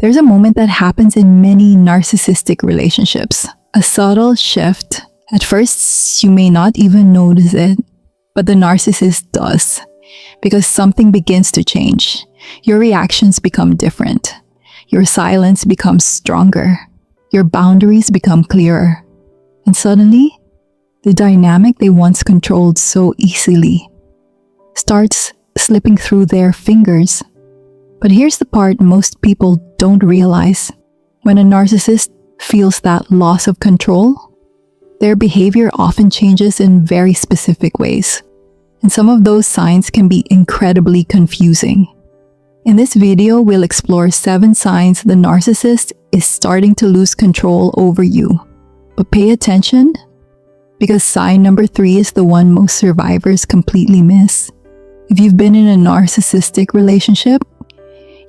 There's a moment that happens in many narcissistic relationships. A subtle shift. At first, you may not even notice it, but the narcissist does. Because something begins to change. Your reactions become different. Your silence becomes stronger. Your boundaries become clearer. And suddenly, the dynamic they once controlled so easily starts slipping through their fingers. But here's the part most people don't realize. When a narcissist feels that loss of control, their behavior often changes in very specific ways. And some of those signs can be incredibly confusing. In this video, we'll explore 7 signs the narcissist is starting to lose control over you. But pay attention, because sign number 3 is the one most survivors completely miss. If you've been in a narcissistic relationship,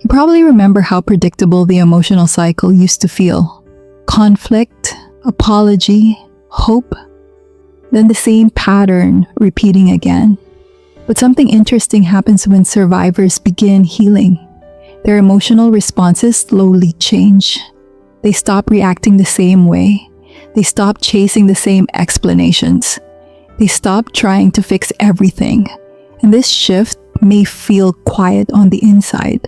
you probably remember how predictable the emotional cycle used to feel. Conflict, apology, hope, then the same pattern repeating again. But something interesting happens when survivors begin healing. Their emotional responses slowly change. They stop reacting the same way. They stop chasing the same explanations. They stop trying to fix everything. And this shift may feel quiet on the inside,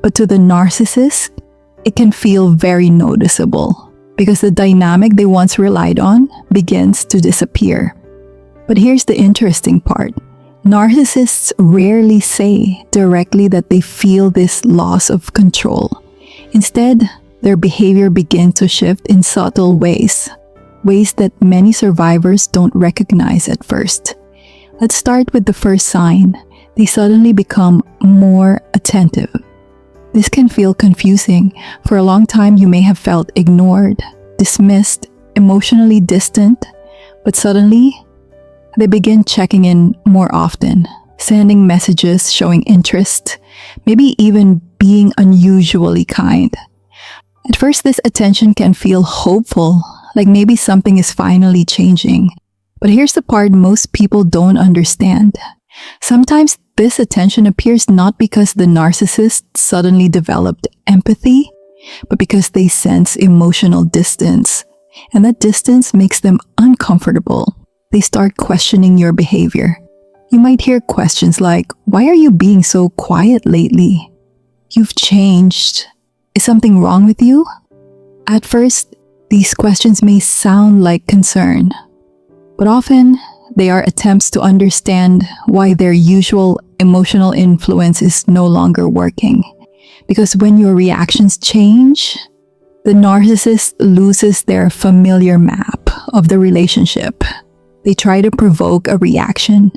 but to the narcissist, it can feel very noticeable because the dynamic they once relied on begins to disappear. But here's the interesting part. Narcissists rarely say directly that they feel this loss of control. Instead, their behavior begins to shift in subtle ways that many survivors don't recognize at first. Let's start with the first sign. They suddenly become more attentive. This can feel confusing. For a long time, you may have felt ignored, dismissed, emotionally distant, but suddenly, they begin checking in more often, sending messages, showing interest, maybe even being unusually kind. At first, this attention can feel hopeful, like maybe something is finally changing. But here's the part most people don't understand. Sometimes this attention appears not because the narcissist suddenly developed empathy, but because they sense emotional distance. And that distance makes them uncomfortable. They start questioning your behavior. You might hear questions like, "Why are you being so quiet lately? You've changed. Is something wrong with you?" At first, these questions may sound like concern, but often they are attempts to understand why their usual emotional influence is no longer working. Because when your reactions change, the narcissist loses their familiar map of the relationship. They try to provoke a reaction.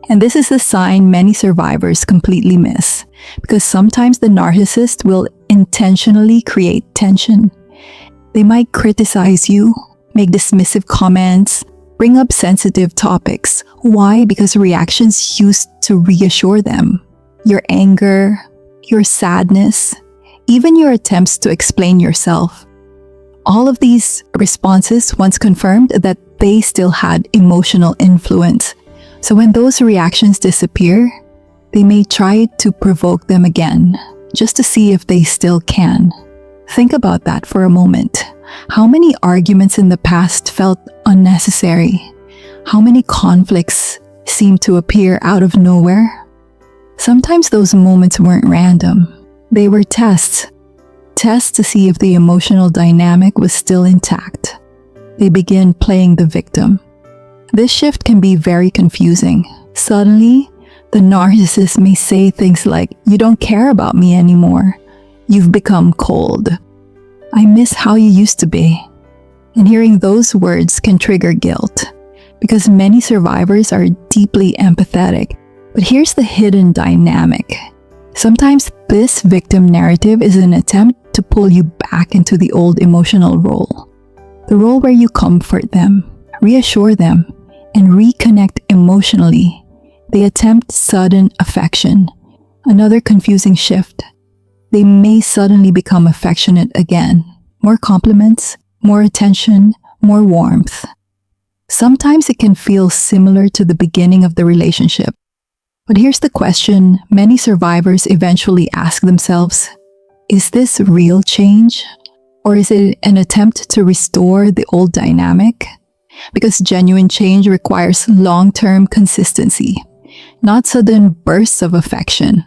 And this is the sign many survivors completely miss. Because sometimes the narcissist will intentionally create tension. They might criticize you, make dismissive comments, bring up sensitive topics. Why? Because reactions used to reassure them. Your anger, your sadness, even your attempts to explain yourself. All of these responses once confirmed that they still had emotional influence. So when those reactions disappear, they may try to provoke them again, just to see if they still can. Think about that for a moment. How many arguments in the past felt unnecessary? How many conflicts seemed to appear out of nowhere? Sometimes those moments weren't random. They were tests. Tests to see if the emotional dynamic was still intact. They begin playing the victim. This shift can be very confusing. Suddenly, the narcissist may say things like, "You don't care about me anymore. You've become cold. I miss how you used to be." And hearing those words can trigger guilt, because many survivors are deeply empathetic. But here's the hidden dynamic. Sometimes this victim narrative is an attempt to pull you back into the old emotional role. The role where you comfort them, reassure them, and reconnect emotionally. They attempt sudden affection. Another confusing shift. They may suddenly become affectionate again. More compliments, more attention, more warmth. Sometimes it can feel similar to the beginning of the relationship. But here's the question many survivors eventually ask themselves. Is this real change? Or is it an attempt to restore the old dynamic? Because genuine change requires long-term consistency, not sudden bursts of affection.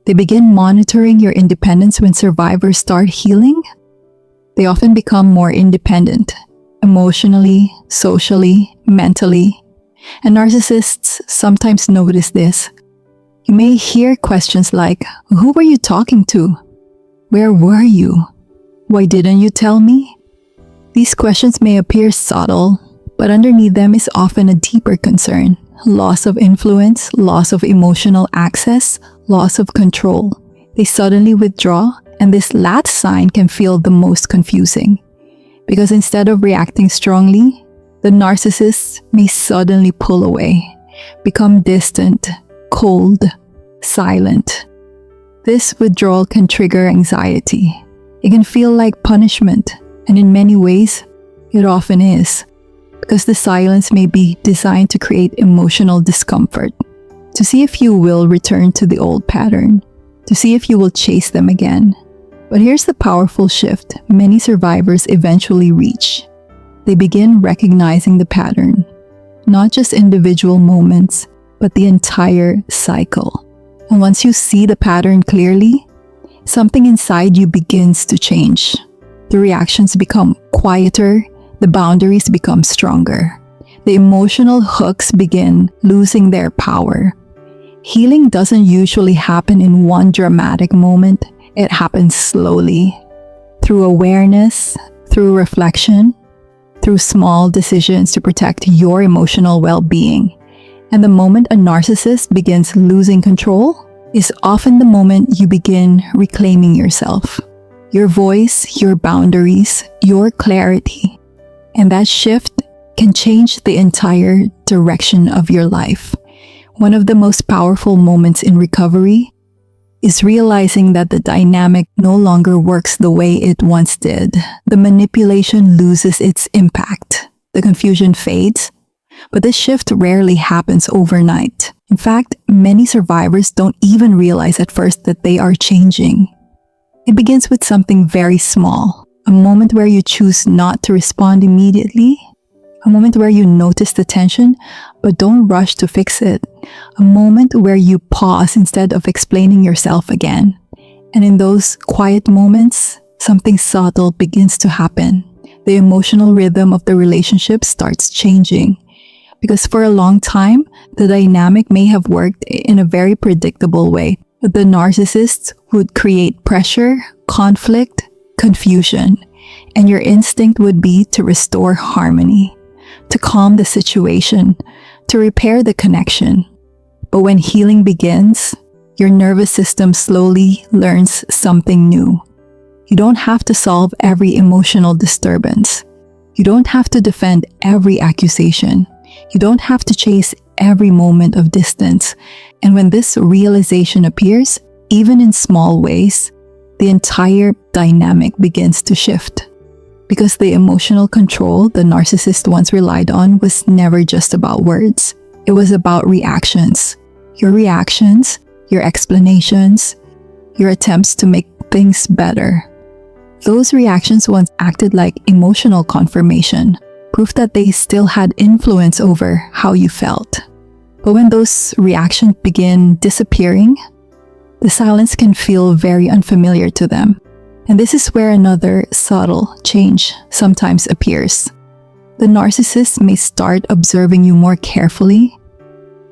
They begin monitoring your independence when survivors start healing. They often become more independent, emotionally, socially, mentally. And narcissists sometimes notice this. You may hear questions like, "Who were you talking to? Where were you? Why didn't you tell me?" These questions may appear subtle, but underneath them is often a deeper concern. Loss of influence, loss of emotional access, loss of control. They suddenly withdraw, and this last sign can feel the most confusing. Because instead of reacting strongly, the narcissist may suddenly pull away, become distant, cold, silent. This withdrawal can trigger anxiety. It can feel like punishment, and in many ways, it often is, because the silence may be designed to create emotional discomfort, to see if you will return to the old pattern, to see if you will chase them again. But here's the powerful shift many survivors eventually reach. They begin recognizing the pattern, not just individual moments, but the entire cycle. And once you see the pattern clearly, something inside you begins to change. The reactions become quieter, the boundaries become stronger. The emotional hooks begin losing their power. Healing doesn't usually happen in one dramatic moment. It happens slowly, through awareness, through reflection, through small decisions to protect your emotional well-being. And the moment a narcissist begins losing control is often the moment you begin reclaiming yourself, your voice, your boundaries, your clarity. And that shift can change the entire direction of your life. One of the most powerful moments in recovery is realizing that the dynamic no longer works the way it once did. The manipulation loses its impact. The confusion fades. But this shift rarely happens overnight. In fact, many survivors don't even realize at first that they are changing. It begins with something very small. A moment where you choose not to respond immediately. A moment where you notice the tension, but don't rush to fix it. A moment where you pause instead of explaining yourself again. And in those quiet moments, something subtle begins to happen. The emotional rhythm of the relationship starts changing. Because for a long time, the dynamic may have worked in a very predictable way. The narcissist would create pressure, conflict, confusion, and your instinct would be to restore harmony, to calm the situation, to repair the connection. But when healing begins, your nervous system slowly learns something new. You don't have to solve every emotional disturbance. You don't have to defend every accusation. You don't have to chase every moment of distance. And when this realization appears, even in small ways, the entire dynamic begins to shift. Because the emotional control the narcissist once relied on was never just about words. It was about reactions. Your reactions, your explanations, your attempts to make things better. Those reactions once acted like emotional confirmation, proof that they still had influence over how you felt. But when those reactions begin disappearing, the silence can feel very unfamiliar to them. And this is where another subtle change sometimes appears. The narcissist may start observing you more carefully,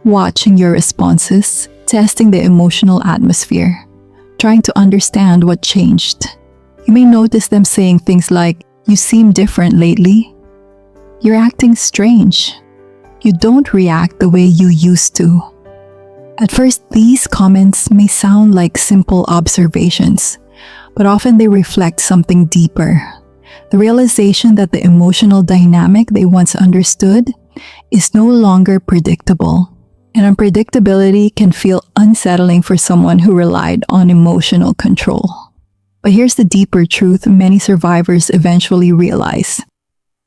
watching your responses, testing the emotional atmosphere, trying to understand what changed. You may notice them saying things like, "You seem different lately. You're acting strange. You don't react the way you used to." At first, these comments may sound like simple observations, but often they reflect something deeper. The realization that the emotional dynamic they once understood is no longer predictable. And unpredictability can feel unsettling for someone who relied on emotional control. But here's the deeper truth many survivors eventually realize.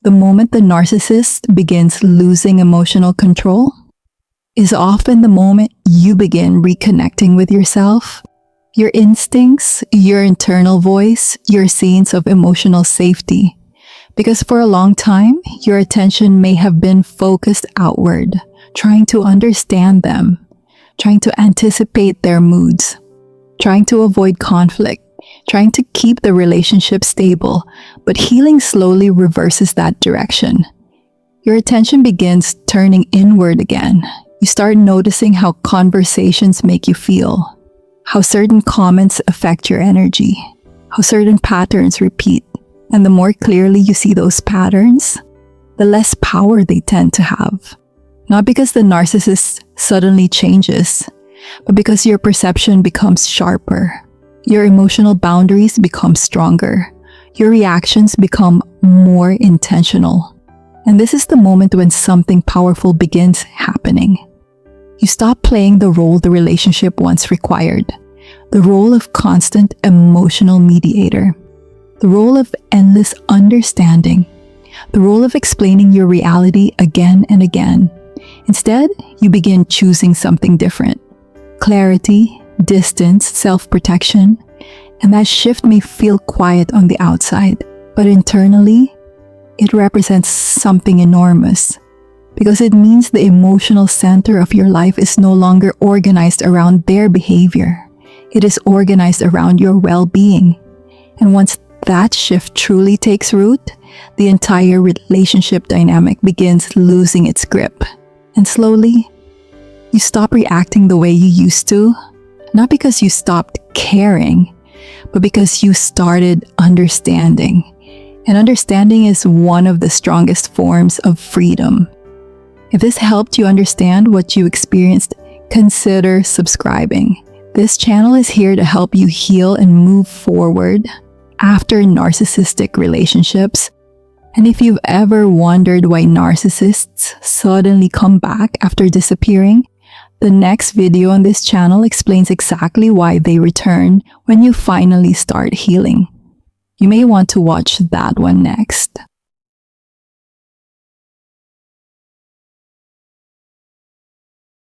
The moment the narcissist begins losing emotional control is often the moment you begin reconnecting with yourself, Your instincts, your internal voice, your sense of emotional safety. Because for a long time, your attention may have been focused outward, trying to understand them, trying to anticipate their moods, trying to avoid conflict, trying to keep the relationship stable, but healing slowly reverses that direction. Your attention begins turning inward again. You start noticing how conversations make you feel, how certain comments affect your energy, how certain patterns repeat. And the more clearly you see those patterns, the less power they tend to have. Not because the narcissist suddenly changes, but because your perception becomes sharper. Your emotional boundaries become stronger. Your reactions become more intentional. And this is the moment when something powerful begins happening. You stop playing the role the relationship once required, the role of constant emotional mediator, the role of endless understanding, the role of explaining your reality again and again. Instead, you begin choosing something different. Clarity, distance, self-protection, and that shift may feel quiet on the outside, but internally, it represents something enormous. Because it means the emotional center of your life is no longer organized around their behavior. It is organized around your well-being. And once that shift truly takes root, the entire relationship dynamic begins losing its grip. And slowly, you stop reacting the way you used to, not because you stopped caring, but because you started understanding. And understanding is one of the strongest forms of freedom. If this helped you understand what you experienced, consider subscribing. This channel is here to help you heal and move forward after narcissistic relationships. And if you've ever wondered why narcissists suddenly come back after disappearing, the next video on this channel explains exactly why they return when you finally start healing. You may want to watch that one next.